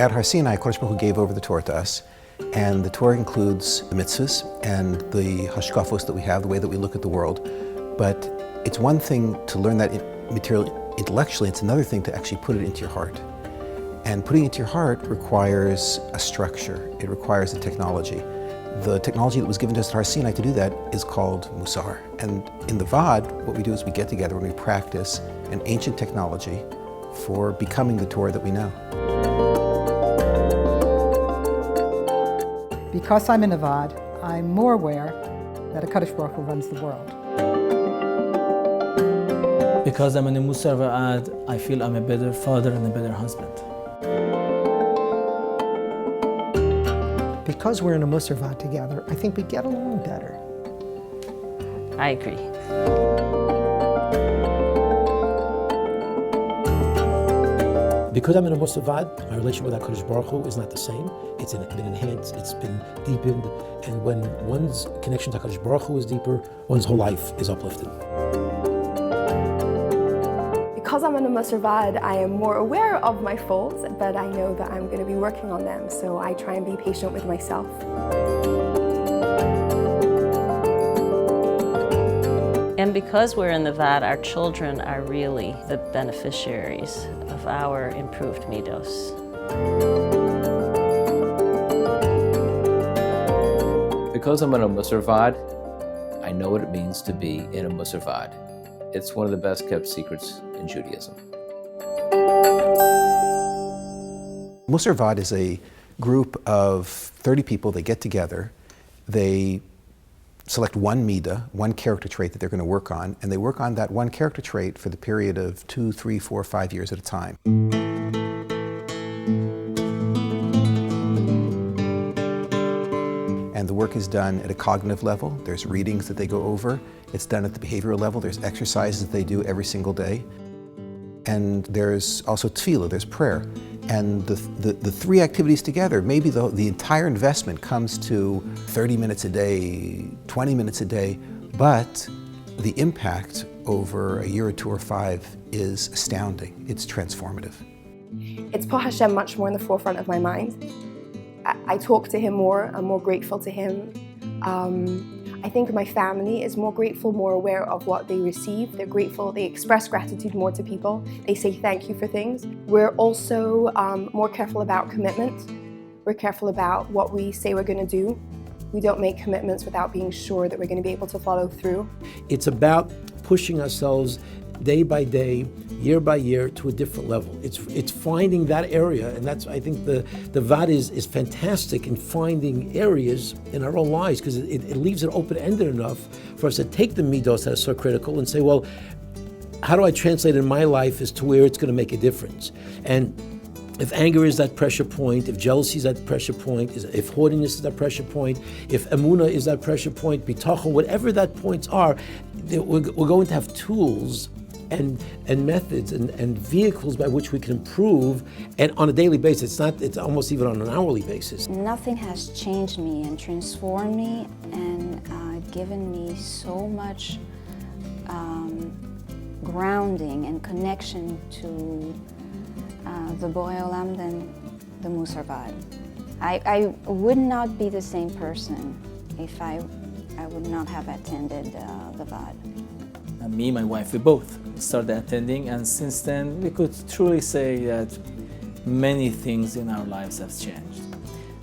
At Har Sinai, Kodesh Baruch Hu gave over the Torah to us, and the Torah includes the mitzvahs and the hashkafos that we have, the way that we look at the world. But it's one thing to learn that material intellectually, it's another thing to actually put it into your heart. And putting it into your heart requires a structure, it requires a technology. The technology that was given to us at Har Sinai to do that is called Mussar. And in the Vaad, what we do is we get together and we practice an ancient technology for becoming the Torah that we know. Because I'm in a Vaad, I'm more aware that a Kadosh Baruch Hu runs the world. Because I'm in a Mussar Vaad, I feel I'm a better father and a better husband. Because we're in a Mussar Vaad together, I think we get along better. I agree. Because I'm in a Mussar Vaad, my relationship with HaKadosh Baruch Hu is not the same. It's been enhanced, it's been deepened, and when one's connection to HaKadosh Baruch Hu is deeper, one's whole life is uplifted. Because I'm in a Mussar Vaad, I am more aware of my faults, but I know that I'm going to be working on them, so I try and be patient with myself. And because we're in the Vaad, our children are really the beneficiaries of our improved midos. Because I'm in a Mussar Vaad, I know what it means to be in a Mussar Vaad. It's one of the best kept secrets in Judaism. Mussar Vaad is a group of 30 people. They get together, they select one midah, one character trait that they're going to work on, and they work on that one character trait for the period of 2, 3, 4, 5 years at a time. And the work is done at a cognitive level. There's readings that they go over. It's done at the behavioral level. There's exercises that they do every single day. And there's also tefillah, there's prayer. And the three activities together, maybe the entire investment comes to 30 minutes a day, 20 minutes a day, but the impact over a year or 2 or 5 is astounding. It's transformative. It's put Hashem much more in the forefront of my mind. I talk to him more, I'm more grateful to him. I think my family is more grateful, more aware of what they receive. They're grateful, they express gratitude more to people. They say thank you for things. We're also more careful about commitment. We're careful about what we say we're going to do. We don't make commitments without being sure that we're going to be able to follow through. It's about pushing ourselves day by day, year by year, to a different level. It's finding that area, and that's, I think the Vaad is fantastic in finding areas in our own lives, because it leaves it open-ended enough for us to take the midos that are so critical and say, well, how do I translate in my life as to where it's going to make a difference? And if anger is that pressure point, if jealousy is that pressure point, if haughtiness is that pressure point, if emunah is that pressure point, bitachon, whatever that points are, we're going to have tools and methods and vehicles by which we can improve, and on a daily basis. It's almost even on an hourly basis. Nothing has changed me and transformed me and given me so much grounding and connection to the Borei Olam than the Mussar Vaad. I would not be the same person if I would not have attended the Vaad. Me and my wife, we both started attending, and since then we could truly say that many things in our lives have changed.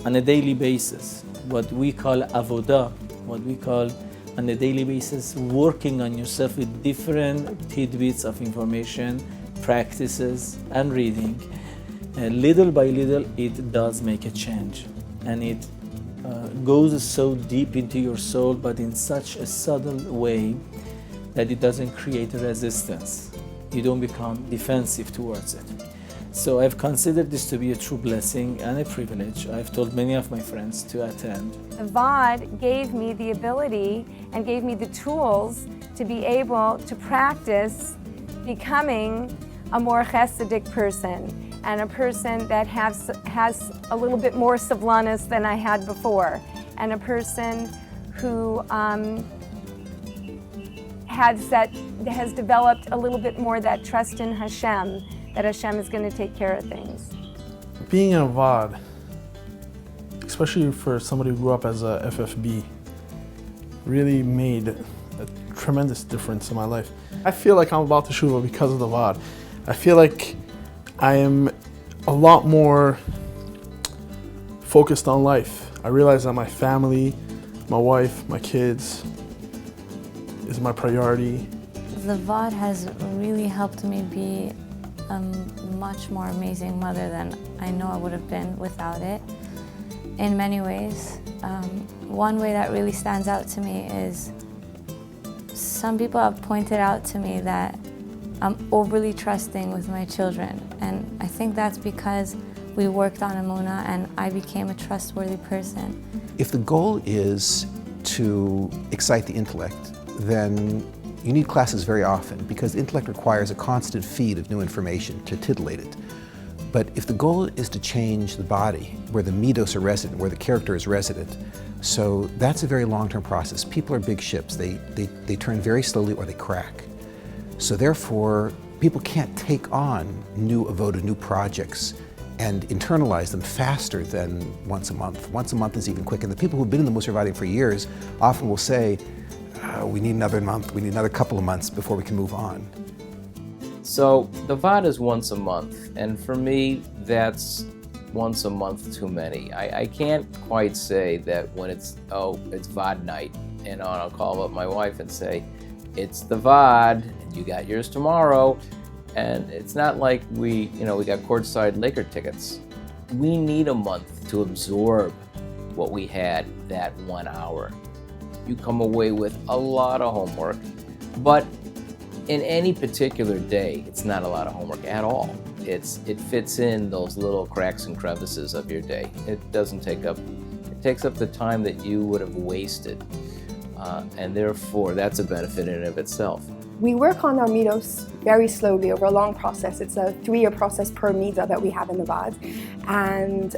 On a daily basis, what we call avodah, what we call on a daily basis working on yourself with different tidbits of information, practices and reading, little by little it does make a change, and it goes so deep into your soul, but in such a subtle way that it doesn't create a resistance. You don't become defensive towards it. So I've considered this to be a true blessing and a privilege. I've told many of my friends to attend. The Vaad gave me the ability and gave me the tools to be able to practice becoming a more chesedic person, and a person that has a little bit more savlanis than I had before, and a person who has developed a little bit more that trust in Hashem, that Hashem is going to take care of things. Being in a Vaad, especially for somebody who grew up as a FFB, really made a tremendous difference in my life. I feel like I'm about to teshuva because of the Vaad. I feel like I am a lot more focused on life. I realize that my family, my wife, my kids is my priority. The Vaad has really helped me be a much more amazing mother than I know I would have been without it, in many ways. One way that really stands out to me is some people have pointed out to me that I'm overly trusting with my children, and I think that's because we worked on Emunah and I became a trustworthy person. If the goal is to excite the intellect, then you need classes very often because the intellect requires a constant feed of new information to titillate it. But if the goal is to change the body, where the midos are resident, where the character is resident, so that's a very long-term process. People are big ships. They turn very slowly or they crack. So therefore, people can't take on new avoda, new projects, and internalize them faster than once a month. Once a month is even quick. And the people who've been in the Mussar Vaad for years often will say, we need another month, we need another couple of months before we can move on. So the Vaad is once a month, and for me, that's once a month too many. I can't quite say that when it's Vaad night, and I'll call up my wife and say, it's the Vaad, you got yours tomorrow. And it's not like we got courtside Laker tickets. We need a month to absorb what we had that 1 hour. You come away with a lot of homework, but in any particular day, it's not a lot of homework at all. It fits in those little cracks and crevices of your day. It doesn't take up, it takes up the time that you would have wasted. And therefore, that's a benefit in and of itself. We work on our midos very slowly over a long process. It's a 3-year process per midah that we have in the Vaad. And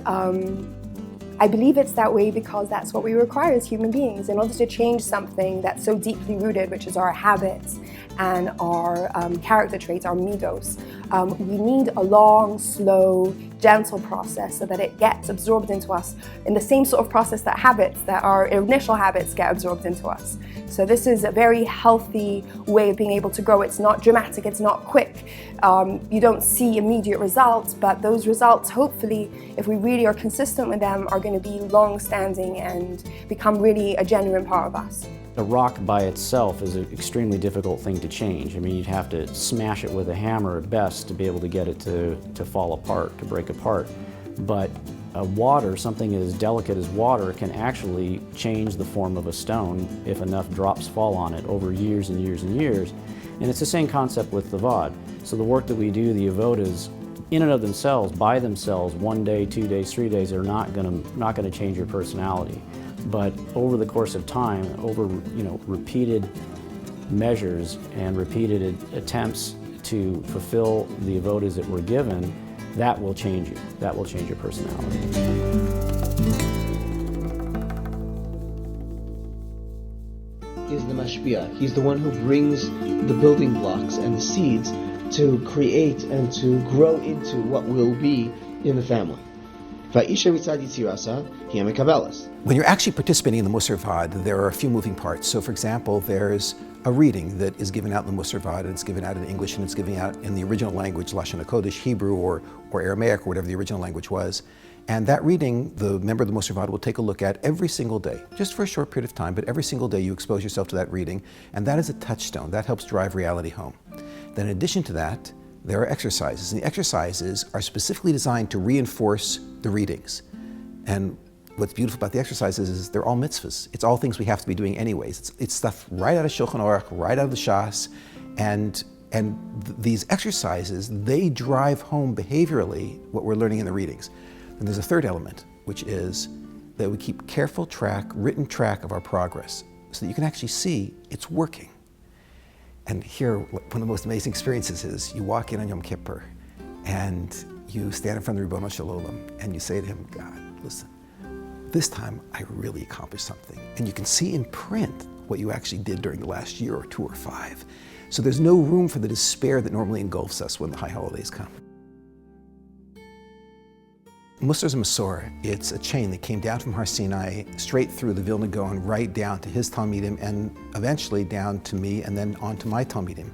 I believe it's that way because that's what we require as human beings in order to change something that's so deeply rooted, which is our habits and our character traits, our midos. We need a long, slow, gentle process so that it gets absorbed into us in the same sort of process that our initial habits get absorbed into us. So this is a very healthy way of being able to grow. It's not dramatic, it's not quick. You don't see immediate results, but those results, hopefully, if we really are consistent with them, are going to be long-standing and become really a genuine part of us. A rock by itself is an extremely difficult thing to change. I mean, you'd have to smash it with a hammer at best to be able to get it to fall apart, to break apart. But water, something as delicate as water, can actually change the form of a stone if enough drops fall on it over years and years and years. And it's the same concept with the Vaad. So the work that we do, the avodas, in and of themselves, by themselves, 1 day, 2 days, 3 days, are not gonna change your personality. But over the course of time, over repeated measures and repeated attempts to fulfill the avodas that we're given, that will change you. That will change your personality. Is the mashpia. He's the one who brings the building blocks and the seeds to create and to grow into what will be in the family. When you're actually participating in the Mussar Vaad, there are a few moving parts. So for example, there's a reading that is given out in the Mussar Vaad, and it's given out in English, and it's given out in the original language, Lashon HaKodesh, Hebrew, or Aramaic, or whatever the original language was. And that reading, the member of the Mussar Vaad will take a look at every single day, just for a short period of time, but every single day you expose yourself to that reading, and that is a touchstone. That helps drive reality home. Then in addition to that, there are exercises, and the exercises are specifically designed to reinforce the readings. And what's beautiful about the exercises is they're all mitzvahs. It's all things we have to be doing anyways. It's stuff right out of Shulchan Aruch, right out of the Shas, and these exercises, they drive home behaviorally what we're learning in the readings. And there's a third element, which is that we keep careful track, written track of our progress, so that you can actually see it's working. And here, one of the most amazing experiences is you walk in on Yom Kippur and you stand in front of the Ribbono Shel Olam and you say to him, God, listen, this time I really accomplished something. And you can see in print what you actually did during the last year or 2 or 5. So there's no room for the despair that normally engulfs us when the high holidays come. Mussar's a Mussar. It's a chain that came down from Har Sinai, straight through the Vilna Gaon, right down to his Talmidim, and eventually down to me, and then on to my Talmidim.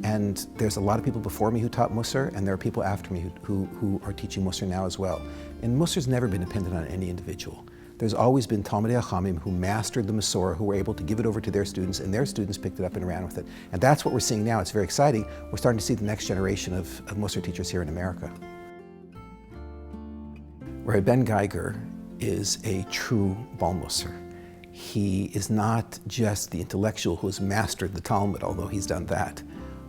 And there's a lot of people before me who taught Mussar, and there are people after me who are teaching Mussar now as well. And Mussar's never been dependent on any individual. There's always been Talmidei Chachamim who mastered the Mussar, who were able to give it over to their students, and their students picked it up and ran with it. And that's what we're seeing now. It's very exciting. We're starting to see the next generation of Mussar teachers here in America. Rabbi Ben Geiger is a true Baal Mussar. He is not just the intellectual who has mastered the Talmud, although he's done that,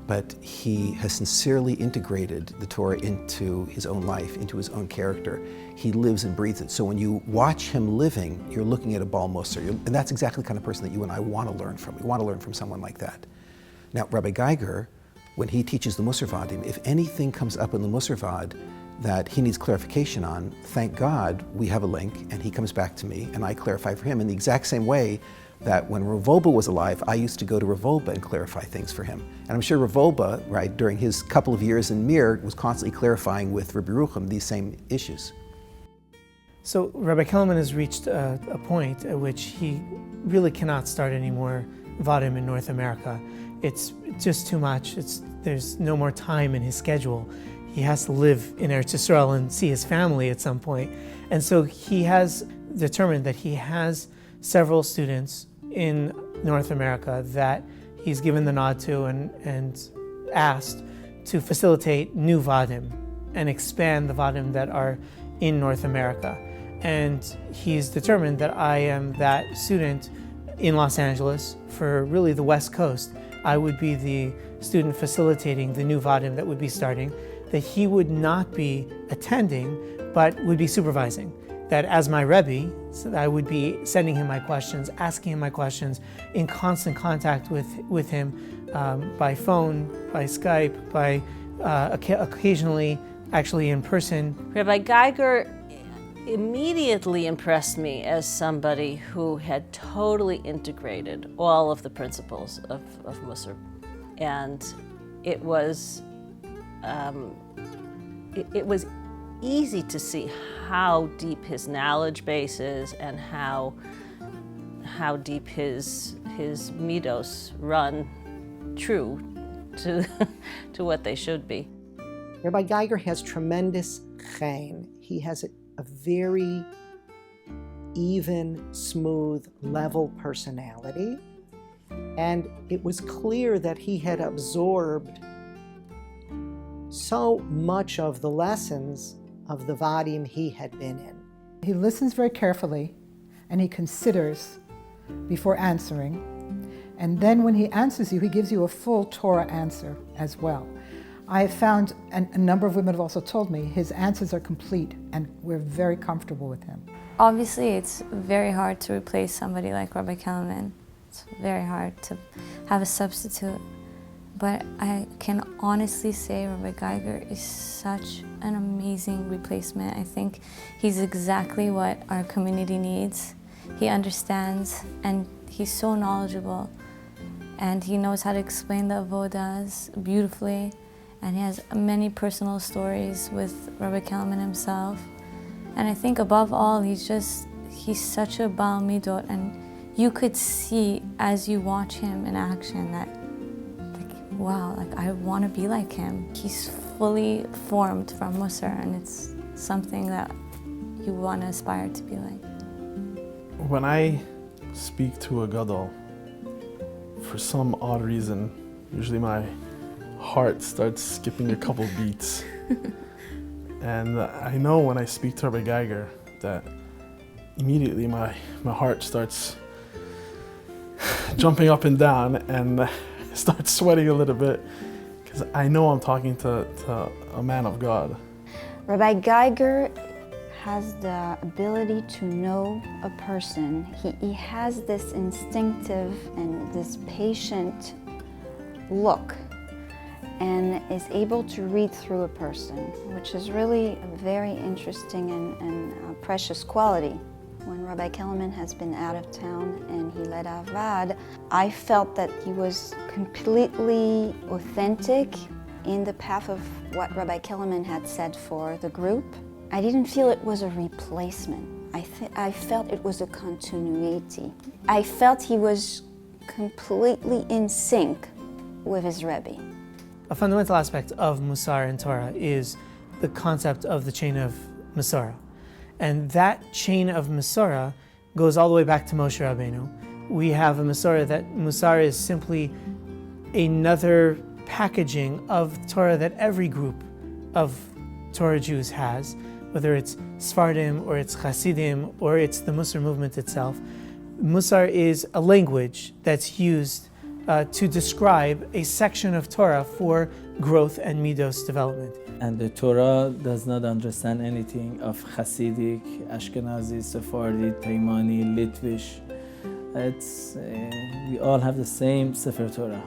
but he has sincerely integrated the Torah into his own life, into his own character. He lives and breathes it. So when you watch him living, you're looking at a Baal Mussar. And that's exactly the kind of person that you and I want to learn from. We want to learn from someone like that. Now, Rabbi Geiger, when he teaches the Mussar Vaadim, if anything comes up in the Mussar Vaad that he needs clarification on, thank God we have a link, and he comes back to me, and I clarify for him in the exact same way that when Rav Wolbe was alive, I used to go to Rav Wolbe and clarify things for him. And I'm sure Rav Wolbe, right, during his couple of years in Mir, was constantly clarifying with Rabbi Yerucham these same issues. So Rabbi Kellerman has reached a point at which he really cannot start any more Vaadim in North America. It's just too much. There's no more time in his schedule. He has to live in Eretz Yisrael and see his family at some point. And so he has determined that he has several students in North America that he's given the nod to and asked to facilitate new Vaadim and expand the Vaadim that are in North America. And he's determined that I am that student in Los Angeles for really the West Coast. I would be the student facilitating the new Vaadim that would be starting, that he would not be attending, but would be supervising. That as my Rebbe, so I would be sending him my questions, asking him my questions, in constant contact with him by phone, by Skype, by occasionally actually in person. Rabbi Geiger immediately impressed me as somebody who had totally integrated all of the principles of Mussar. And it was easy to see how deep his knowledge base is and how deep his midos run true to what they should be. Rabbi Geiger has tremendous chen. He has a very even, smooth, level personality. And it was clear that he had absorbed so much of the lessons of the Vaadim he had been in. He listens very carefully and he considers before answering. And then when he answers you, he gives you a full Torah answer as well. I have found, and a number of women have also told me, his answers are complete and we're very comfortable with him. Obviously, it's very hard to replace somebody like Rabbi Kellerman. It's very hard to have a substitute. But I can honestly say Rabbi Geiger is such an amazing replacement. I think he's exactly what our community needs. He understands and he's so knowledgeable. And he knows how to explain the avodas beautifully. And he has many personal stories with Rabbi Kellerman himself. And I think above all, he's such a Baal Midot. And you could see as you watch him in action that, like, wow, like I want to be like him. He's fully formed from Mussar, and it's something that you want to aspire to be like. When I speak to a gadol, for some odd reason, usually my heart starts skipping a couple beats. And I know when I speak to Rabbi Geiger that immediately my heart starts jumping up and down and starts sweating a little bit because I know I'm talking to a man of God. Rabbi Geiger has the ability to know a person. He has this instinctive and this patient look and is able to read through a person, which is really a very interesting and precious quality. When Rabbi Kellerman has been out of town and he led our Vaad, I felt that he was completely authentic in the path of what Rabbi Kellerman had said for the group. I didn't feel it was a replacement. I felt it was a continuity. I felt he was completely in sync with his Rebbe. A fundamental aspect of Mussar and Torah is the concept of the chain of Mussar. And that chain of Mussar goes all the way back to Moshe Rabbeinu. We have a Mussar is simply another packaging of Torah that every group of Torah Jews has, whether it's Sfardim or it's Hasidim or it's the Mussar movement itself. Mussar is a language that's used to describe a section of Torah for growth and midos development. And the Torah does not understand anything of Hasidic, Ashkenazi, Sephardi, Taimani, Litvish. We all have the same Sefer Torah.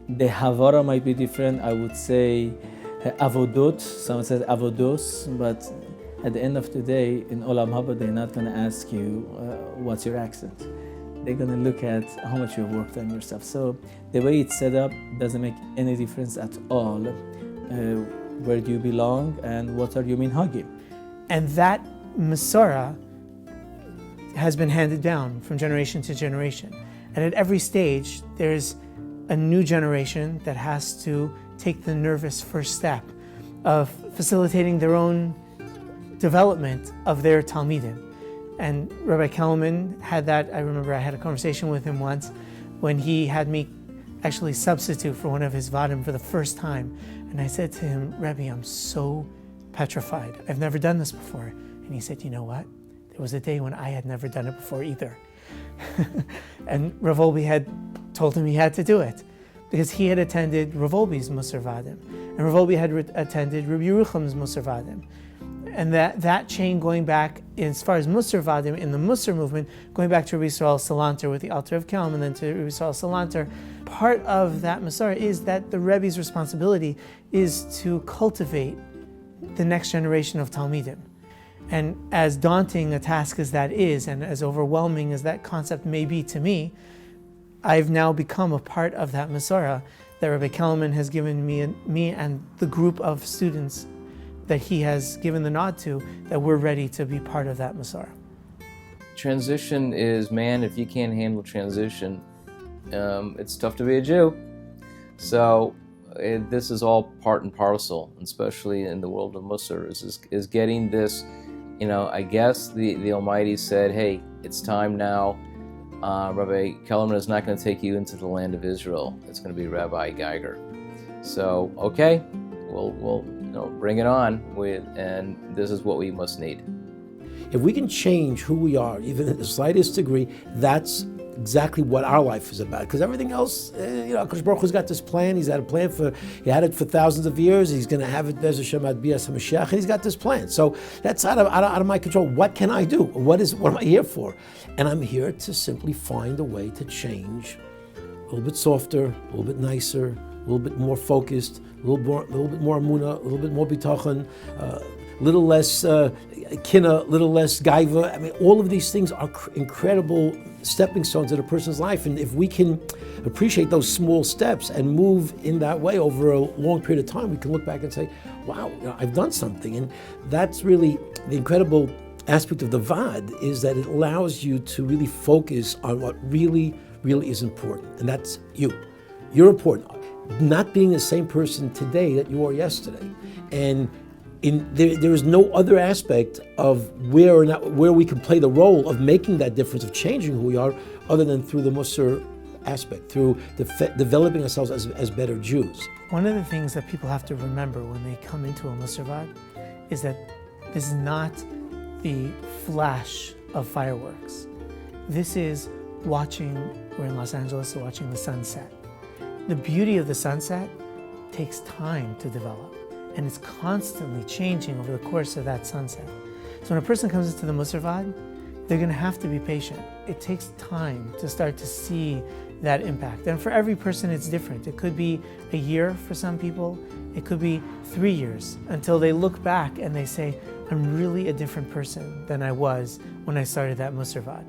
The Havara might be different. I would say Avodot, someone says Avodos, but at the end of the day, in Olam Haba, they're not going to ask you, what's your accent? They're going to look at how much you've worked on yourself. So the way it's set up doesn't make any difference at all. Where do you belong and what are your minhagim? And that Masorah has been handed down from generation to generation. And at every stage, there's a new generation that has to take the nervous first step of facilitating their own development of their Talmidim. And Rabbi Kellerman had that. I remember I had a conversation with him once when he had me actually substitute for one of his Vaadim for the first time. And I said to him, Rebbe, I'm so petrified. I've never done this before. And he said, you know what? There was a day when I had never done it before either. And Rav Olbi had told him he had to do it because he had attended Rav Olbi's Mussar Vaadim. And Rav Olbi had attended Rabbi Yerucham's Mussar Vaadim. And that chain going back, as far as Mussar Vaadim in the Mussar movement, going back to Rabbi Yisrael Salanter with the Alter of Kelm and then to Rabbi Yisrael Salanter, part of that Mussar is that the Rebbe's responsibility is to cultivate the next generation of Talmidim. And as daunting a task as that is, and as overwhelming as that concept may be to me, I've now become a part of that Masorah that Rabbi Kellerman has given me and the group of students that he has given the nod to, that we're ready to be part of that Masorah. Transition is, man, if you can't handle transition, it's tough to be a Jew. So this is all part and parcel, especially in the world of Mussar, is getting this. You know, I guess the Almighty said, hey, it's time now. Rabbi Kellerman is not going to take you into the land of Israel. It's going to be Rabbi Geiger. So, okay, we'll bring it on, and this is what we must need. If we can change who we are, even in the slightest degree, that's exactly what our life is about. Because everything else, Akash Baruch Hu's got this plan. He's had a plan he had it for thousands of years. He's going to have it, Bez Hashem, ad Bias HaMashiach, and he's got this plan. So that's out of my control. What can I do? What am I here for? And I'm here to simply find a way to change a little bit softer, a little bit nicer, a little bit more focused, a little bit more amunah, a little bit more bitachon, a little less kina, a little less gaiva. I mean, all of these things are incredible stepping stones in a person's life. And if we can appreciate those small steps and move in that way over a long period of time, we can look back and say, wow, I've done something. And that's really the incredible aspect of the Vaad, is that it allows you to really focus on what really, really is important. And that's you. You're important. Not being the same person today that you were yesterday. And there is no other aspect of where we can play the role of making that difference, of changing who we are, other than through the Mussar aspect, through developing ourselves as better Jews. One of the things that people have to remember when they come into a Mussar Vaad is that this is not the flash of fireworks. This is we're in Los Angeles, watching the sunset. The beauty of the sunset takes time to develop, and it's constantly changing over the course of that sunset. So when a person comes into the Mussar Vaad, they're going to have to be patient. It takes time to start to see that impact. And for every person, it's different. It could be a year for some people. It could be 3 years until they look back and they say, I'm really a different person than I was when I started that Mussar Vaad.